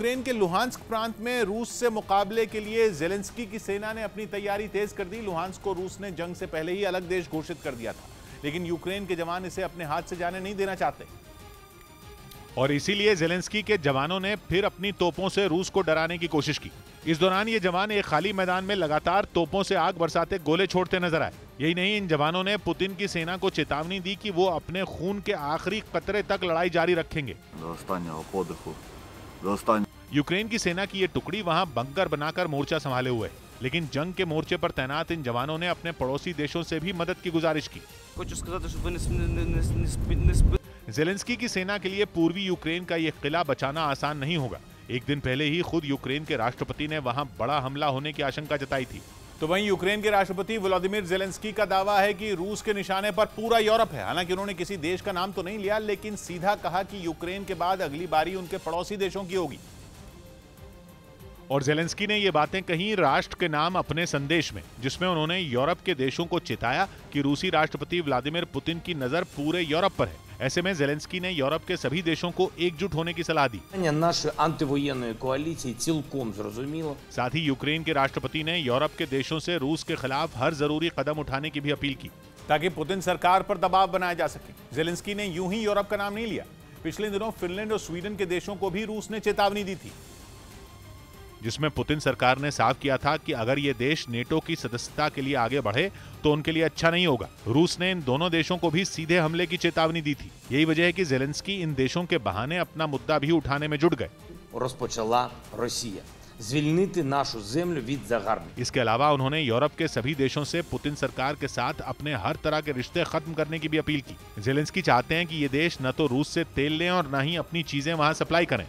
Ukraine के Luhansk प्रांत में रूस से मुकाबले के लिए ज़ेलेंस्की की सेना ने अपनी तैयारी तेज कर दी। लुहांस्क को रूस ने जंग से पहले ही अलग देश घोषित कर दिया था, लेकिन यूक्रेन के जवान इसे अपने हाथ से जाने नहीं देना चाहते और इसीलिए ज़ेलेंस्की के जवानों ने फिर अपनी तोपों से रूस को डराने की कोशिश की। इस दौरान ये जवान एक खाली मैदान में लगातार तोपों से आग बरसाते गोले छोड़ते नजर आए। यही नहीं, इन जवानों ने पुतिन की सेना को चेतावनी दी कि वो अपने खून के आखिरी कतरे तक लड़ाई जारी रखेंगे। यूक्रेन की सेना की ये टुकड़ी वहां बंकर बनाकर मोर्चा संभाले हुए है, लेकिन जंग के मोर्चे पर तैनात इन जवानों ने अपने पड़ोसी देशों से भी मदद की गुजारिश की। ज़ेलेंस्की की सेना के लिए पूर्वी यूक्रेन का ये किला बचाना आसान नहीं होगा। एक दिन पहले ही खुद यूक्रेन के राष्ट्रपति ने वहां बड़ा हमला होने की आशंका जताई थी। तो वहीं यूक्रेन के राष्ट्रपति व्लादिमीर ज़ेलेंस्की का दावा है कि रूस के निशाने पर पूरा यूरोप है। हालांकि उन्होंने किसी देश का नाम तो नहीं लिया, लेकिन सीधा कहा कि यूक्रेन के बाद अगली बारी उनके पड़ोसी देशों की होगी। और ज़ेलेंस्की ने ये बातें कही राष्ट्र के नाम अपने संदेश में, जिसमें उन्होंने यूरोप के देशों को चेताया कि रूसी राष्ट्रपति व्लादिमीर पुतिन की नजर पूरे यूरोप पर है। ऐसे में ज़ेलेंस्की ने यूरोप के सभी देशों को एकजुट होने की सलाह दी। साथ ही यूक्रेन के राष्ट्रपति ने यूरोप के देशों से रूस के खिलाफ हर जरूरी कदम उठाने की भी अपील की, ताकि पुतिन सरकार पर दबाव बनाया जा सके। ज़ेलेंस्की ने यूं ही यूरोप का नाम नहीं लिया। पिछले दिनों फिनलैंड और स्वीडन के देशों को भी रूस ने चेतावनी दी थी, जिसमें पुतिन सरकार ने साफ किया था कि अगर ये देश नेटो की सदस्यता के लिए आगे बढ़े तो उनके लिए अच्छा नहीं होगा। रूस ने इन दोनों देशों को भी सीधे हमले की चेतावनी दी थी। यही वजह है कि ज़ेलेंस्की इन देशों के बहाने अपना मुद्दा भी उठाने में जुट गए। इसके अलावा उन्होंने यूरोप के सभी देशों से पुतिन सरकार के साथ अपने हर तरह के रिश्ते खत्म करने की भी अपील की। ज़ेलेंस्की चाहते हैं कि ये देश न तो रूस से तेल लें और न ही अपनी चीजें वहां सप्लाई करें।